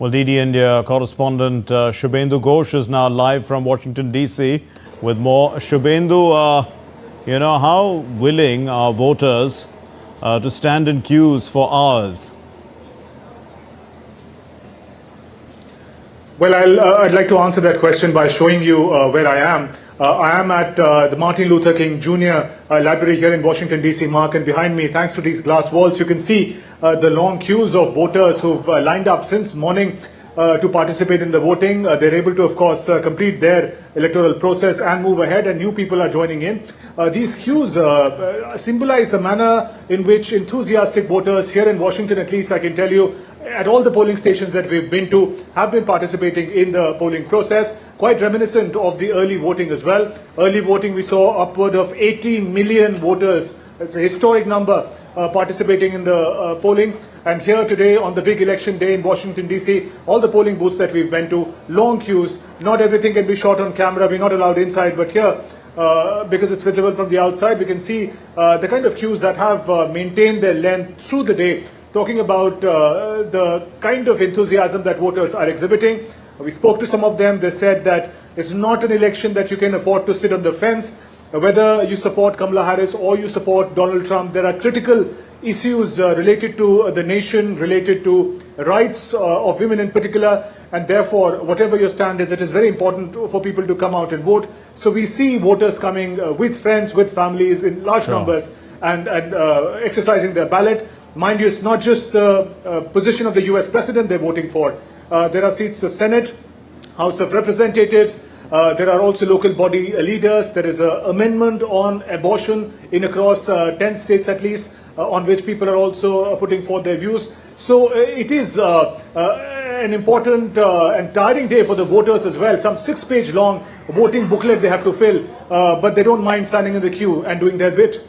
Well, DD India correspondent Shubhendu Ghosh is now live from Washington, D.C. with more. Shubhendu, how willing are voters to stand in queues for hours? Well, I'd like to answer that question by showing you where I am. I am at the Martin Luther King Jr. Library here in Washington, D.C., Mark, and behind me, thanks to these glass walls, you can see the long queues of voters who've lined up since morning to participate in the voting. They're able to, of course, complete their electoral process and move ahead, and new people are joining in. These queues symbolize the manner in which enthusiastic voters here in Washington, at least I can tell you, at all the polling stations that we've been to, have been participating in the polling process, quite reminiscent of the early voting as well. Early voting, we saw upward of 80 million voters. It's a historic number participating in the polling. And here today on the big election day in Washington, D.C., all the polling booths that we've went to, long queues. Not everything can be shot on camera. We're not allowed inside. But here, because it's visible from the outside, we can see the kind of queues that have maintained their length through the day, talking about the kind of enthusiasm that voters are exhibiting. We spoke to some of them. They said that it's not an election that you can afford to sit on the fence. Whether you support Kamala Harris or you support Donald Trump, there are critical issues related to the nation, related to rights of women in particular, and therefore, whatever your stand is, it is very important for people to come out and vote. So we see voters coming with friends, with families in large numbers and exercising their ballot. Mind you, it's not just the position of the US president they're voting for. There are seats of Senate, House of Representatives. There are also local body leaders. There is an amendment on abortion in across 10 states at least, on which people are also putting forth their views. So it is an important and tiring day for the voters as well. Some 6-page long voting booklet they have to fill, but they don't mind standing in the queue and doing their bit.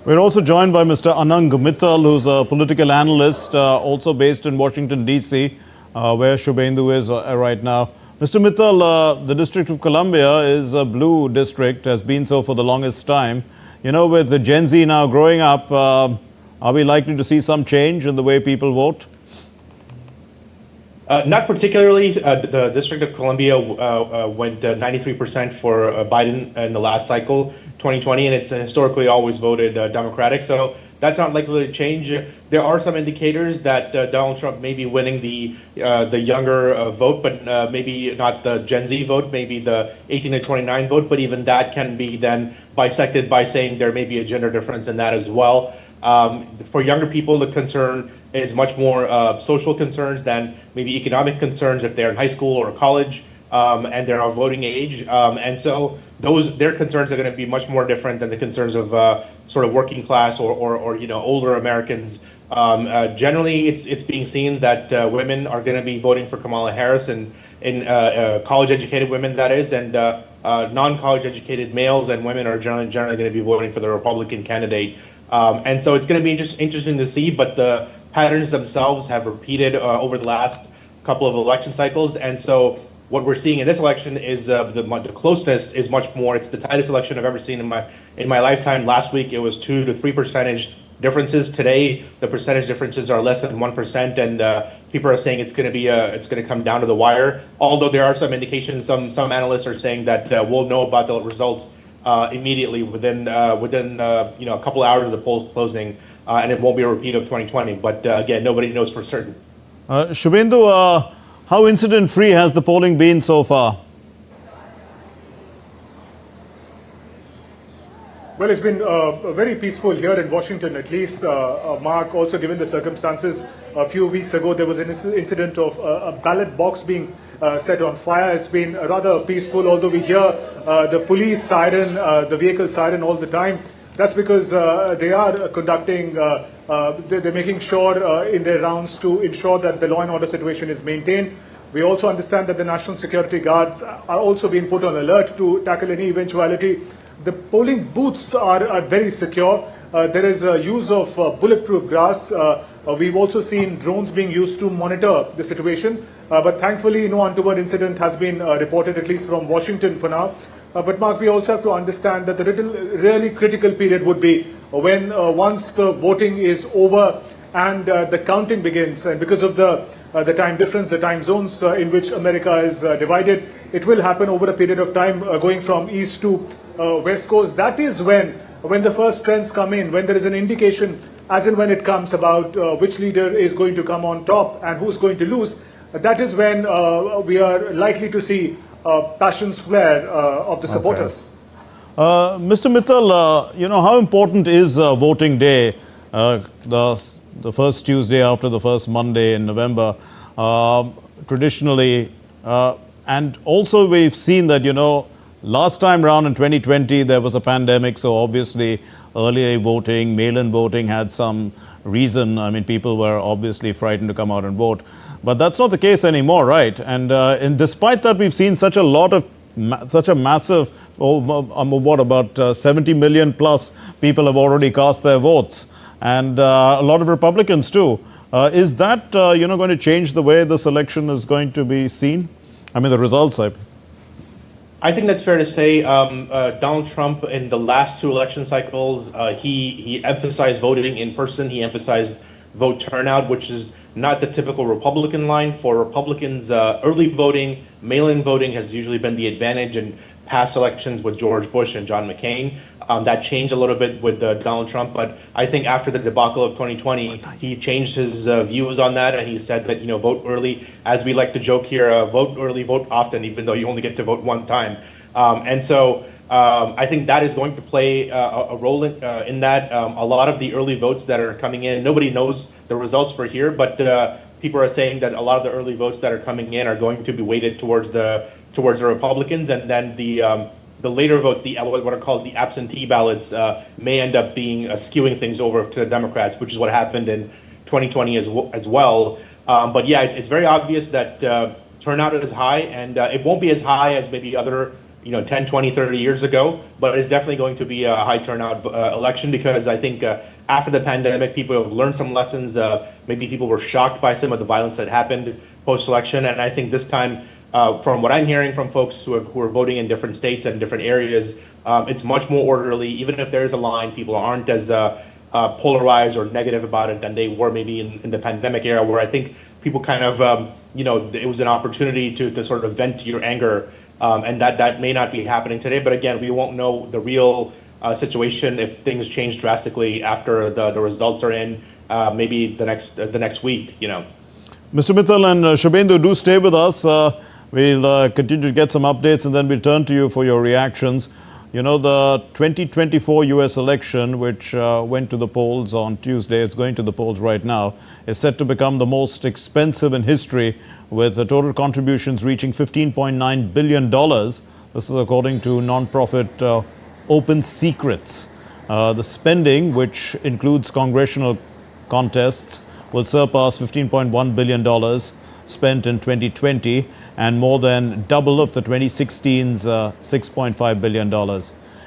We're also joined by Mr. Anang Mittal, who's a political analyst, also based in Washington, D.C., where Shubhendu is right now. Mr. Mittal, the District of Columbia is a blue district, has been so for the longest time. With the Gen Z now growing up, are we likely to see some change in the way people vote? Not particularly. The District of Columbia went 93% for Biden in the last cycle, 2020, and it's historically always voted Democratic. So that's not likely to change. There are some indicators that Donald Trump may be winning the younger vote, but maybe not the Gen Z vote, maybe the 18 to 29 vote. But even that can be then bisected by saying there may be a gender difference in that as well. For younger people, the concern is much more social concerns than maybe economic concerns if they're in high school or college and they're of voting age. And so their concerns are going to be much more different than the concerns of sort of working class or older Americans. Generally, it's being seen that women are going to be voting for Kamala Harris and college-educated women, that is, and non-college educated males and women are generally going to be voting for the Republican candidate. And so it's going to be interesting to see, but the patterns themselves have repeated over the last couple of election cycles. And so what we're seeing in this election is the closeness is much more. It's the tightest election I've ever seen in my lifetime. Last week, it was 2 to 3 percentage differences. Today, the percentage differences are less than 1%, and people are saying it's going to come down to the wire. Although there are some indications, some analysts are saying that we'll know about the results immediately within a couple hours of the polls closing, and it won't be a repeat of 2020. But again, nobody knows for certain. Shubhendu, how incident-free has the polling been so far? Well, it's been very peaceful here in Washington, at least, Mark, also given the circumstances. A few weeks ago, there was an incident of a ballot box being set on fire. It's been rather peaceful, although we hear the police siren, the vehicle siren all the time. That's because they are conducting, they're making sure in their rounds to ensure that the law and order situation is maintained. We also understand that the National Security Guards are also being put on alert to tackle any eventuality. The polling booths are very secure. There is a use of bulletproof glass. We've also seen drones being used to monitor the situation. But thankfully, no untoward incident has been reported, at least from Washington for now. But Mark, we also have to understand that the really critical period would be when once the voting is over and the counting begins. And because of the time difference, the time zones in which America is divided, it will happen over a period of time going from east to west coast. That is when the first trends come in, when there is an indication, as in when it comes about which leader is going to come on top and who's going to lose. That is when we are likely to see passions flare of the supporters. Mr. Mittal, you know, how important is voting day, the first Tuesday after the first Monday in November, traditionally? And also we've seen that, you know, last time round in 2020, there was a pandemic, so obviously earlier voting, mail-in voting had some reason. I mean, people were obviously frightened to come out and vote. But that's not the case anymore, right? And despite that, we've seen such a lot of such a massive, what about 70 million plus people have already cast their votes, and a lot of Republicans too. Is that you know, going to change the way this election is going to be seen? I mean, the results. I think that's fair to say. Donald Trump, in the last two election cycles, he emphasized voting in person. He emphasized vote turnout, which is not the typical Republican line. For Republicans, early voting, mail-in voting has usually been the advantage in past elections with George Bush and John McCain. That changed a little bit with Donald Trump, but I think after the debacle of 2020, he changed his views on that, and he said that, you know, vote early. As we like to joke here, vote early, vote often, even though you only get to vote one time. And so I think that is going to play a role in that. A lot of the early votes that are coming in, nobody knows the results for here, but people are saying that a lot of the early votes that are coming in are going to be weighted towards the Republicans, and then the later votes, what are called the absentee ballots, may end up being skewing things over to the Democrats, which is what happened in 2020 as well. But yeah, it's very obvious that turnout is high, and it won't be as high as maybe other, 10, 20, 30 years ago, but it's definitely going to be a high turnout election, because I think after the pandemic, people have learned some lessons. Maybe people were shocked by some of the violence that happened post-election, and I think this time, from what I'm hearing from folks who are voting in different states and different areas, it's much more orderly. Even if there's a line, people aren't as polarized or negative about it than they were maybe in the pandemic era, where I think people kind of, it was an opportunity to sort of vent your anger, and that may not be happening today. But again, we won't know the real situation if things change drastically after the results are in, maybe the next week, Mr. Mittal and Shubhendu, do stay with us. We'll continue to get some updates, and then we'll turn to you for your reactions. You know, the 2024 US election, which went to the polls on Tuesday, it's going to the polls right now, is set to become the most expensive in history, with the total contributions reaching $15.9 billion. This is according to nonprofit Open Secrets. The spending, which includes congressional contests, will surpass $15.1 billion spent in 2020, and more than double of the 2016's $6.5 billion.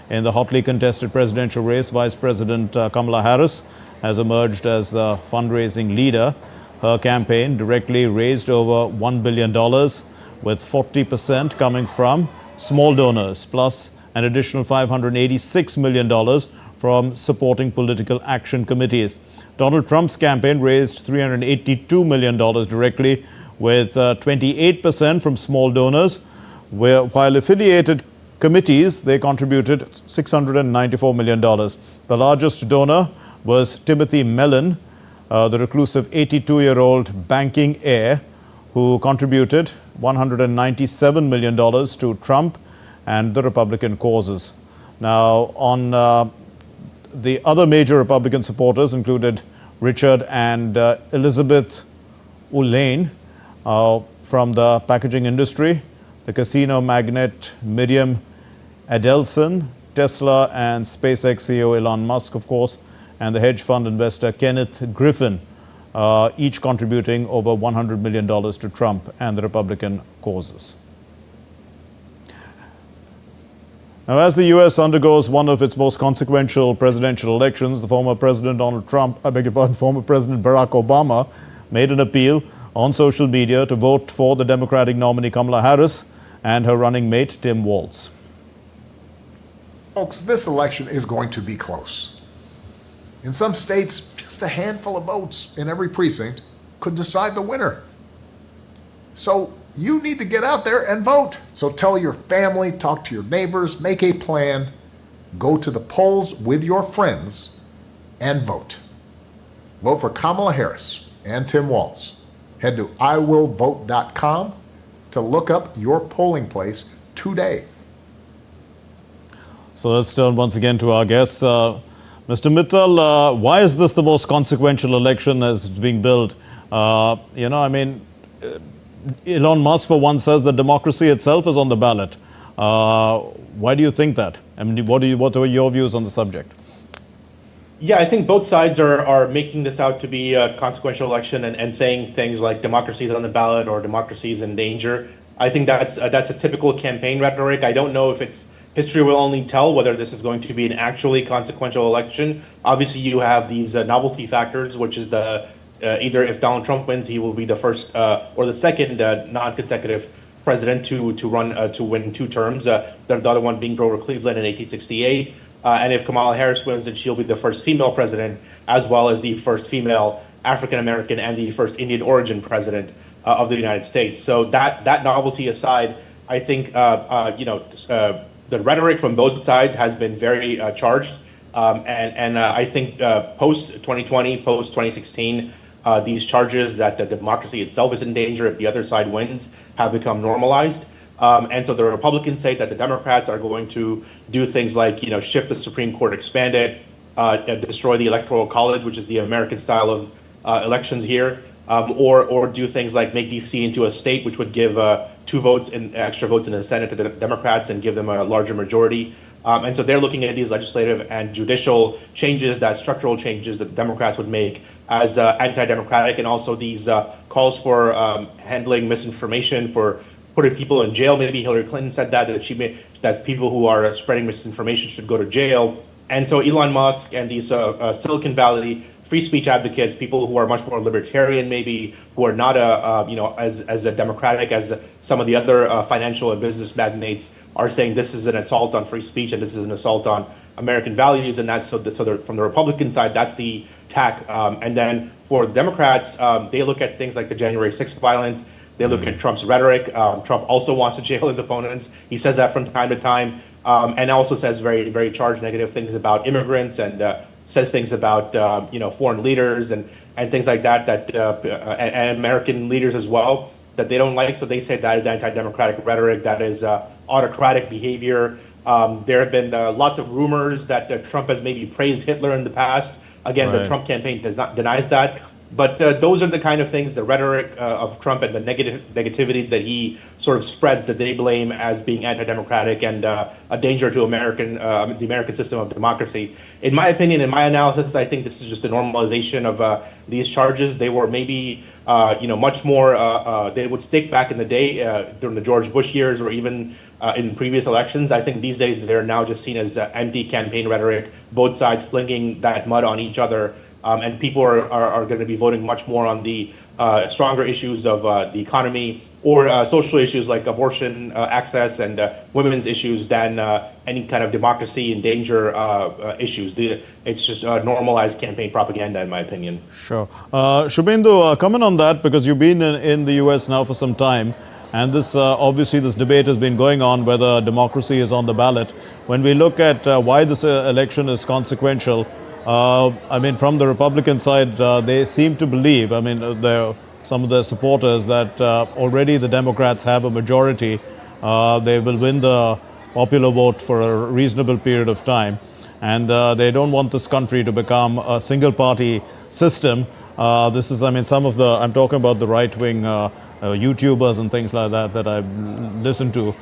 In the hotly contested presidential race, Vice President Kamala Harris has emerged as the fundraising leader. Her campaign directly raised over $1 billion, with 40% coming from small donors, plus an additional $586 million from supporting political action committees. Donald Trump's campaign raised $382 million directly, with 28% from small donors, while affiliated committees, they contributed $694 million. The largest donor was Timothy Mellon, the reclusive 82-year-old banking heir, who contributed $197 million to Trump and the Republican causes. Now, on the other major Republican supporters included Richard and Elizabeth Ulane from the packaging industry, the casino magnate Miriam Adelson, Tesla and SpaceX CEO Elon Musk, of course, and the hedge fund investor Kenneth Griffin, each contributing over $100 million to Trump and the Republican causes. Now, as the U.S. undergoes one of its most consequential presidential elections, the former President former President Barack Obama made an appeal on social media to vote for the Democratic nominee Kamala Harris and her running mate Tim Walz. Folks, this election is going to be close. In some states, just a handful of votes in every precinct could decide the winner. So you need to get out there and vote. So tell your family, talk to your neighbors, make a plan, go to the polls with your friends and vote. Vote for Kamala Harris and Tim Walz. Head to iwillvote.com to look up your polling place today. So let's turn once again to our guests. Mr. Mittal, why is this the most consequential election as it's being billed? Elon Musk, for one, says that democracy itself is on the ballot. Why do you think that? I mean, what are your views on the subject? Yeah, I think both sides are making this out to be a consequential election and saying things like democracy is on the ballot or democracy is in danger. I think that's a typical campaign rhetoric. I don't know if history will only tell whether this is going to be an actually consequential election. Obviously, you have these novelty factors, which is either if Donald Trump wins, he will be the first or the second non-consecutive president to win 2 terms. The other one being Grover Cleveland in 1868. And if Kamala Harris wins, then she'll be the first female president, as well as the first female African-American and the first Indian origin president of the United States. So that novelty aside, I think the rhetoric from both sides has been very charged. I think post 2020, post 2016, these charges that the democracy itself is in danger if the other side wins have become normalized. And so the Republicans say that the Democrats are going to do things like, shift the Supreme Court, expand it, destroy the Electoral College, which is the American style of elections here, or do things like make DC into a state, which would give 2 extra votes in the Senate to the Democrats and give them a larger majority. And so they're looking at these legislative and judicial changes, structural changes that the Democrats would make as anti-democratic, and also these calls for handling misinformation, for putting people in jail. Maybe Hillary Clinton said that people who are spreading misinformation should go to jail. And so Elon Musk and these Silicon Valley free speech advocates, people who are much more libertarian, maybe who are not as democratic as some of the other financial and business magnates, are saying this is an assault on free speech and this is an assault on American values, and that's from the Republican side, that's the tack. And then for the Democrats, they look at things like the January 6th violence. They look at Trump's rhetoric. Trump also wants to jail his opponents. He says that from time to time, and also says very, very charged negative things about immigrants, and says things about foreign leaders and things like that and American leaders as well that they don't like. So they say that is anti-democratic rhetoric. That is autocratic behavior. There have been lots of rumors that Trump has maybe praised Hitler in the past. Again, Right. The Trump campaign denies that. But those are the kind of things, the rhetoric of Trump and the negativity that he sort of spreads, that they blame as being anti-democratic and a danger to the American system of democracy. In my opinion, in my analysis, I think this is just a normalization of these charges. They were maybe, much more, they would stick back in the day during the George Bush years or even in previous elections. I think these days they're now just seen as empty campaign rhetoric, both sides flinging that mud on each other. And people are going to be voting much more on the stronger issues of the economy or social issues like abortion access and women's issues than any kind of democracy in danger issues. It's just normalized campaign propaganda, in my opinion. Sure. Shubhendu, comment on that, because you've been in the US now for some time, and this obviously this debate has been going on whether democracy is on the ballot. When we look at why this election is consequential, from the Republican side, they seem to believe, some of their supporters, that already the Democrats have a majority. They will win the popular vote for a reasonable period of time. And they don't want this country to become a single-party system. I'm talking about the right-wing YouTubers and things like that I've listened to.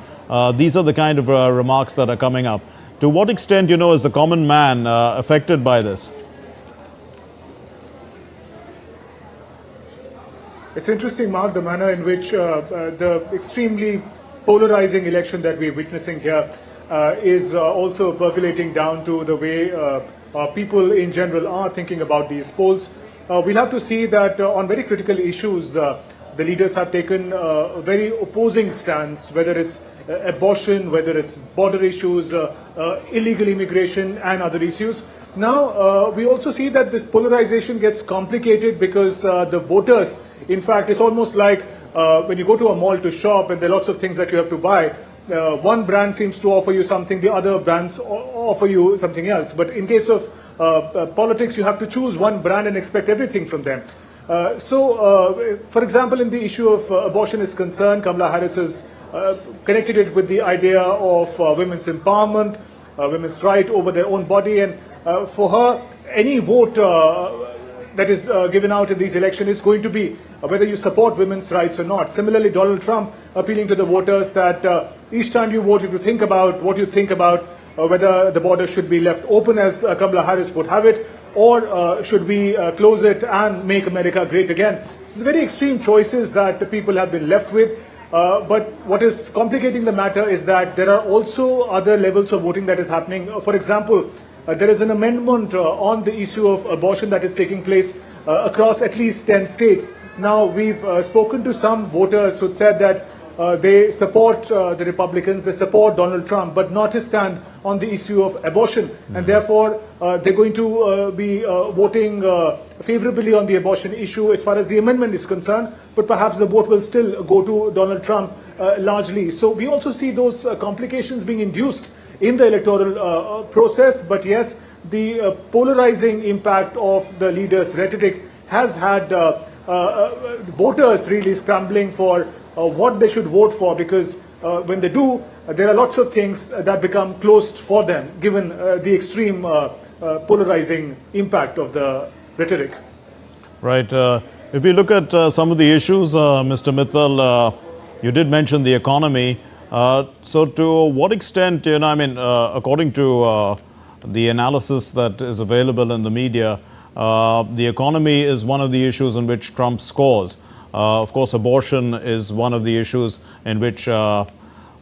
These are the kind of remarks that are coming up. To what extent, is the common man affected by this? It's interesting, Mark, the manner in which the extremely polarizing election that we're witnessing here is also percolating down to the way people in general are thinking about these polls. We'll have to see that on very critical issues, the leaders have taken a very opposing stance, whether it's abortion, whether it's border issues, illegal immigration and other issues. Now, we also see that this polarization gets complicated because the voters, in fact, it's almost like when you go to a mall to shop and there are lots of things that you have to buy, one brand seems to offer you something, the other brands offer you something else. But in case of politics, you have to choose one brand and expect everything from them. For example, in the issue of abortion is concerned, Kamala Harris has connected it with the idea of women's empowerment, women's right over their own body, and for her, any vote that is given out in these elections is going to be whether you support women's rights or not. Similarly, Donald Trump appealing to the voters that each time you vote, you have to think about what you think about whether the border should be left open, as Kamala Harris would have it, or should we close it and make America great again. So the very extreme choices that the people have been left with. But what is complicating the matter is that there are also other levels of voting that is happening. For example, there is an amendment on the issue of abortion that is taking place across at least 10 states. Now, we've spoken to some voters who said that they support the Republicans, they support Donald Trump, but not his stand on the issue of abortion. And therefore, they're going to be voting favorably on the abortion issue as far as the amendment is concerned, but perhaps the vote will still go to Donald Trump largely. So we also see those complications being induced in the electoral process. But yes, the polarizing impact of the leaders' rhetoric has had voters really scrambling for what they should vote for, because when they do, there are lots of things that become closed for them, given the extreme polarizing impact of the rhetoric. Right. If we look at some of the issues, Mr. Mittal, you did mention the economy. So to what extent, according to the analysis that is available in the media, the economy is one of the issues in which Trump scores. Of course, abortion is one of the issues in which Kamala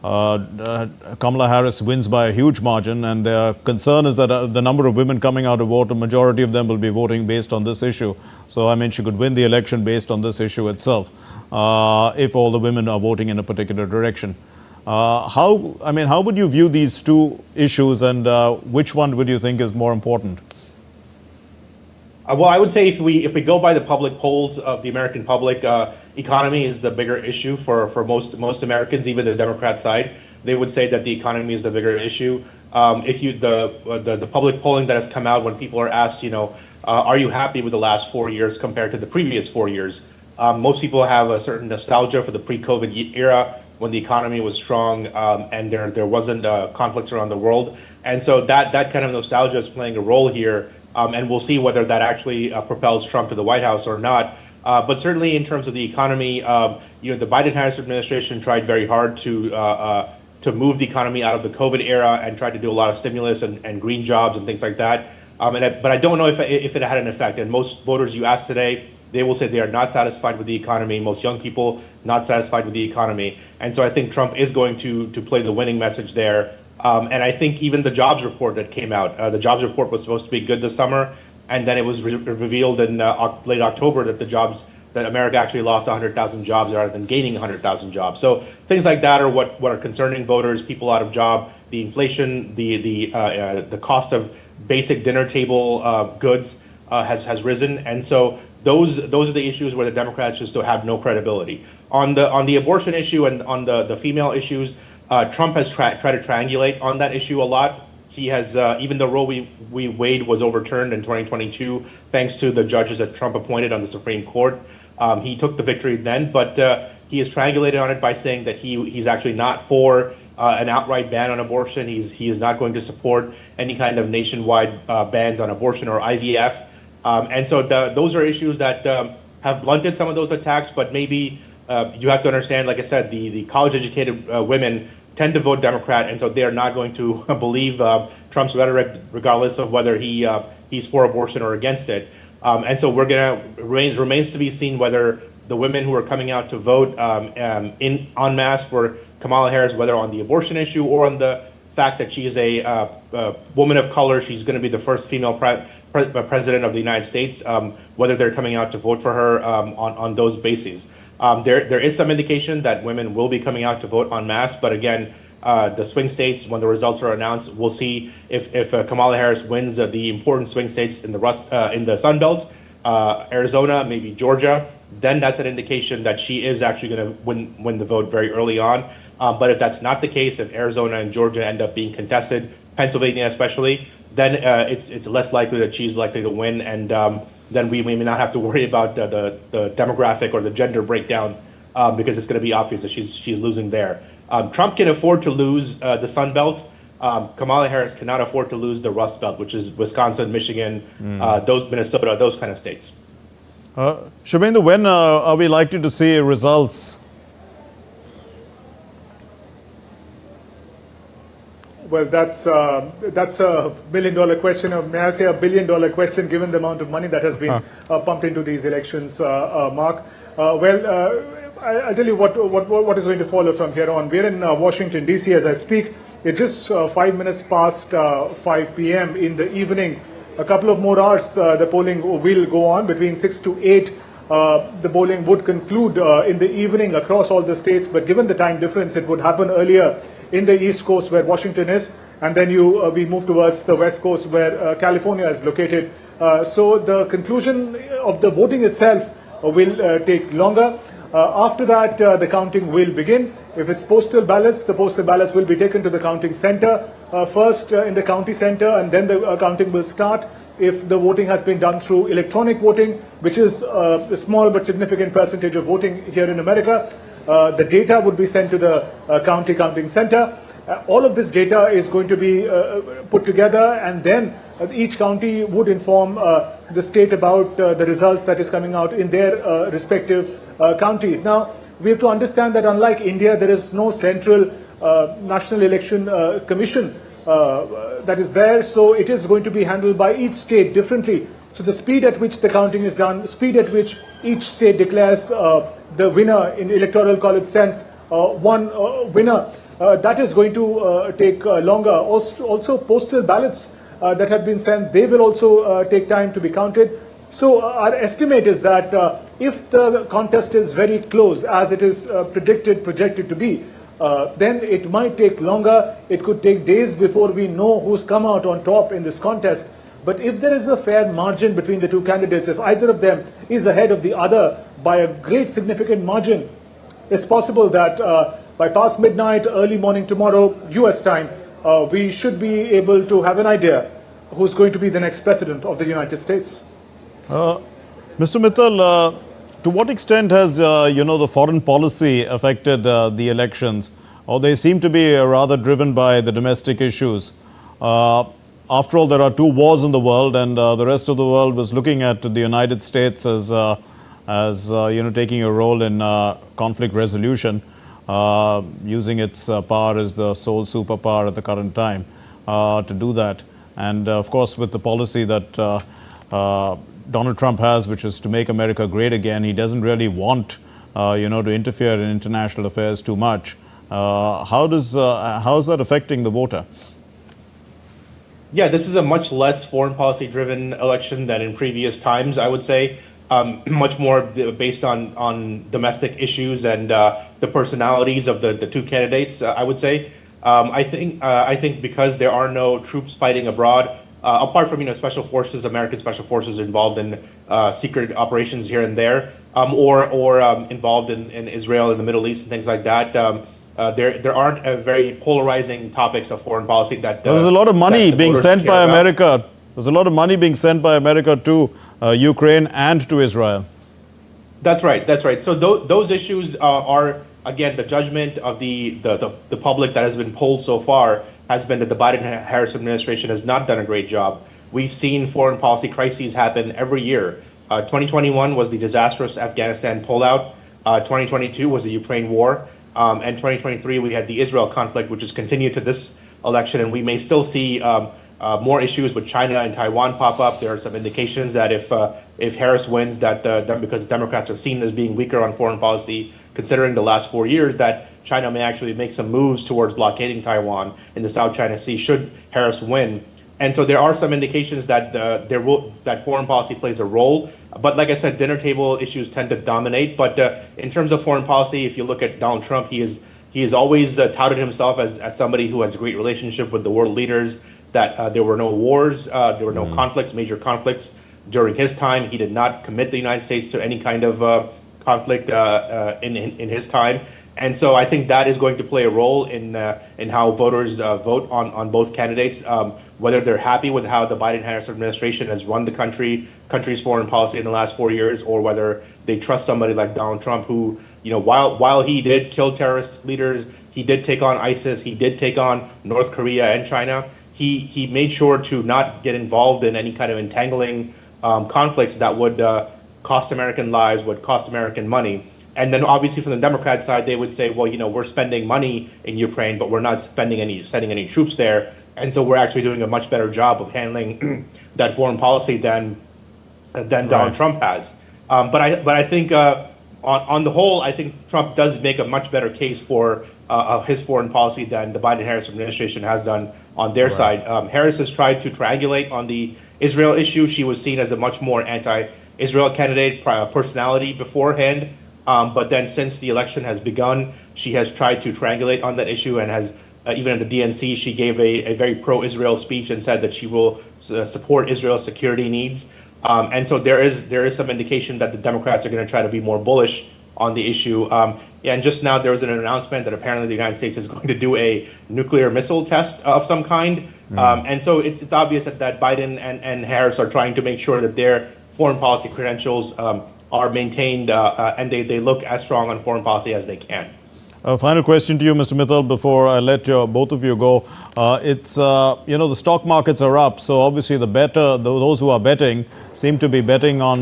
Harris wins by a huge margin, and their concern is that the number of women coming out to vote, a majority of them will be voting based on this issue. So, she could win the election based on this issue itself, if all the women are voting in a particular direction. How would you view these two issues, and which one would you think is more important? Well, I would say if we go by the public polls of the American public, economy is the bigger issue for most Americans, even the Democrat side. They would say that the economy is the bigger issue. The public polling that has come out, when people are asked, are you happy with the last 4 years compared to the previous 4 years? Most people have a certain nostalgia for the pre-COVID era, when the economy was strong and there wasn't conflicts around the world. And so that kind of nostalgia is playing a role here. And we'll see whether that actually propels Trump to the White House or not. But certainly in terms of the economy, the Biden-Harris administration tried very hard to move the economy out of the COVID era and tried to do a lot of stimulus and green jobs and things like that. But I don't know if it had an effect. And most voters you ask today, they will say they are not satisfied with the economy. Most young people not satisfied with the economy. And so I think Trump is going to play the winning message there. And I think even the jobs report that came out, the jobs report was supposed to be good this summer, and then it was revealed in late October that America actually lost 100,000 jobs rather than gaining 100,000 jobs. So things like that are what are concerning voters, people out of job, the inflation, the cost of basic dinner table goods has risen, and so those are the issues where the Democrats just have no credibility. On the abortion issue and on the female issues, Trump has tried to triangulate on that issue a lot. He has, even though Roe v. Wade was overturned in 2022, thanks to the judges that Trump appointed on the Supreme Court, he took the victory then, but he has triangulated on it by saying that he's actually not for an outright ban on abortion. He is not going to support any kind of nationwide bans on abortion or IVF. And so those are issues that have blunted some of those attacks, but maybe you have to understand, like I said, the college-educated women tend to vote Democrat, and so they are not going to believe Trump's rhetoric, regardless of whether he's for abortion or against it. And so remains to be seen whether the women who are coming out to vote en masse for Kamala Harris, whether on the abortion issue or on the fact that she is a woman of color, she's going to be the first female president of the United States, whether they're coming out to vote for her on those bases. There is some indication that women will be coming out to vote en masse, but again, the swing states, when the results are announced, we'll see if Kamala Harris wins the important swing states in the Sun Belt, Arizona, maybe Georgia. Then that's an indication that she is actually going to win the vote very early on. But if that's not the case, if Arizona and Georgia end up being contested, Pennsylvania especially, then it's less likely that she's likely to win, and then we may not have to worry about the demographic or the gender breakdown because it's going to be obvious that she's losing there. Trump can afford to lose the Sun Belt. Kamala Harris cannot afford to lose the Rust Belt, which is Wisconsin, Michigan, Minnesota, those kind of states. Shubhendu, when are we likely to see results? Well, that's a $1 question, or may I say $1 billion question, given the amount of money that has been pumped into these elections, Mark. I'll tell you what is going to follow from here on. We're in Washington, D.C. as I speak. It's just 5 minutes past 5 p.m. in the evening. A couple of more hours, the polling will go on. Between 6 to 8, the polling would conclude in the evening across all the states. But given the time difference, it would happen earlier in the East Coast where Washington is. And then we move towards the West Coast where California is located. So the conclusion of the voting itself will take longer. After that, the counting will begin. If it's postal ballots, the postal ballots will be taken to the counting center, first in the county center, and then the counting will start. If the voting has been done through electronic voting, which is a small but significant percentage of voting here in America, the data would be sent to the counting center. All of this data is going to be put together, and then each county would inform the state about the results that is coming out in their respective counties. Now, we have to understand that unlike India, there is no central National Election Commission that is there, so it is going to be handled by each state differently. So the speed at which the counting is done, speed at which each state declares the winner in electoral college sense, one winner, that is going to take longer. Also, postal ballots that have been sent, they will also take time to be counted. So our estimate is that if the contest is very close, as it is projected to be, then it might take longer. It could take days before we know who's come out on top in this contest. But if there is a fair margin between the two candidates, if either of them is ahead of the other by a great significant margin, it's possible that by past midnight, early morning tomorrow, US time, we should be able to have an idea who's going to be the next president of the United States. Mr. Mittal, to what extent has, the foreign policy affected the elections? Or they seem to be rather driven by the domestic issues. After all, there are two wars in the world, and the rest of the world was looking at the United States as taking a role in conflict resolution, using its power as the sole superpower at the current time to do that. And of course, with the policy that Donald Trump has, which is to make America great again, he doesn't really want, to interfere in international affairs too much. How is that affecting the voter? Yeah, this is a much less foreign policy driven election than in previous times, I would say. Much more based on domestic issues and the personalities of the two candidates, I would say. I think because there are no troops fighting abroad, apart from special forces, American special forces involved in secret operations here and there, or involved in Israel and the Middle East and things like that. There aren't very polarizing topics of foreign policy that there's a lot of money being sent by America. There's a lot of money being sent by America to Ukraine and to Israel. That's right. That's right. So those issues are, again, the judgment of the public that has been polled so far has been that the Biden-Harris administration has not done a great job. We've seen foreign policy crises happen every year. 2021 was the disastrous Afghanistan pullout. 2022 was the Ukraine war. And 2023, we had the Israel conflict, which has continued to this election. And we may still see more issues with China and Taiwan pop up. There are some indications that if Harris wins, that because Democrats are seen as being weaker on foreign policy, considering the last 4 years, that China may actually make some moves towards blockading Taiwan in the South China Sea should Harris win. And so there are some indications that that foreign policy plays a role. But like I said, dinner table issues tend to dominate. But in terms of foreign policy, if you look at Donald Trump, he He has always touted himself as somebody who has a great relationship with the world leaders, that there were no wars, there were no conflicts, major conflicts during his time. He did not commit the United States to any kind of conflict in his time. And so I think that is going to play a role in how voters vote on both candidates, whether they're happy with how the Biden-Harris administration has run the country's foreign policy in the last 4 years, or whether they trust somebody like Donald Trump, who, while he did kill terrorist leaders, he did take on ISIS, he did take on North Korea and China. He made sure to not get involved in any kind of entangling conflicts that would cost American lives, would cost American money. And then obviously from the Democrat side, they would say, well, we're spending money in Ukraine, but we're not sending any troops there. And so we're actually doing a much better job of handling that foreign policy than Donald Trump has. But I think on the whole, I think Trump does make a much better case for his foreign policy than the Biden-Harris administration has done on their side. Harris has tried to triangulate on the Israel issue. She was seen as a much more anti-Israel candidate personality beforehand. But then since the election has begun, she has tried to triangulate on that issue, and has, even at the DNC, she gave a very pro-Israel speech and said that she will support Israel's security needs. And so there is some indication that the Democrats are going to try to be more bullish on the issue. And just now there was an announcement that apparently the United States is going to do a nuclear missile test of some kind. And so it's obvious that Biden and Harris are trying to make sure that their foreign policy credentials are maintained, and they look as strong on foreign policy as they can. Final question to you, Mr. Mittal, before I let both of you go. It's, the stock markets are up, so obviously those who are betting seem to be betting on,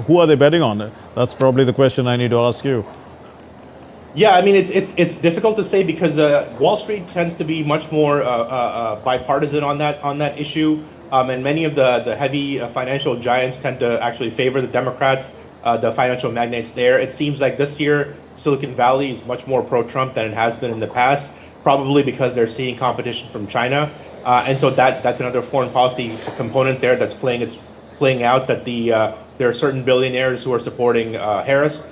who are they betting on? That's probably the question I need to ask you. Yeah, I mean, it's difficult to say because Wall Street tends to be much more bipartisan on that issue. And many of the heavy financial giants tend to actually favor the Democrats, the financial magnates there. It seems like this year, Silicon Valley is much more pro-Trump than it has been in the past, probably because they're seeing competition from China. And so that's another foreign policy component there that's playing out, that there are certain billionaires who are supporting Harris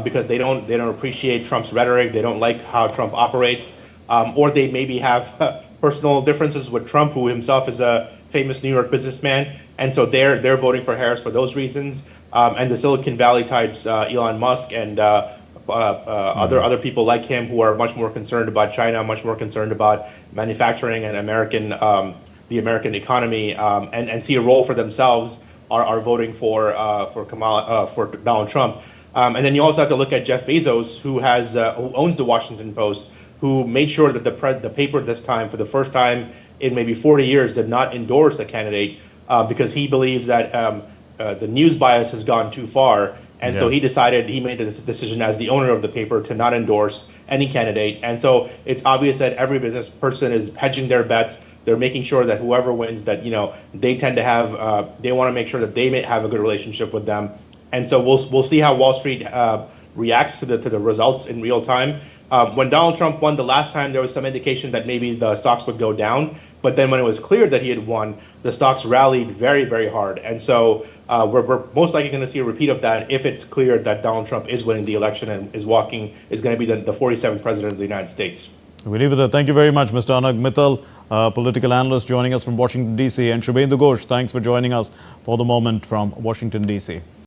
because they don't appreciate Trump's rhetoric. They don't like how Trump operates, or they maybe have personal differences with Trump, who himself is a famous New York businessman, and so they're voting for Harris for those reasons. And the Silicon Valley types, Elon Musk and other people like him, who are much more concerned about China, much more concerned about manufacturing and the American economy, and see a role for themselves, are voting for Donald Trump. And then you also have to look at Jeff Bezos, who owns the Washington Post, who made sure that the paper this time, for the first time in maybe 40 years, did not endorse a candidate because he believes that the news bias has gone too far. And so he made this decision as the owner of the paper to not endorse any candidate. And so it's obvious that every business person is hedging their bets. They're making sure that whoever wins, that they tend to have, they want to make sure that they may have a good relationship with them. And so we'll see how Wall Street reacts to the results in real time. When Donald Trump won the last time, there was some indication that maybe the stocks would go down. But then when it was clear that he had won, the stocks rallied very, very hard. And so we're most likely going to see a repeat of that if it's clear that Donald Trump is winning the election and is going to be the 47th president of the United States. We leave it there. Thank you very much, Mr. Anang Mittal, political analyst joining us from Washington, D.C. And Shubhendu Ghosh, thanks for joining us for the moment from Washington, D.C.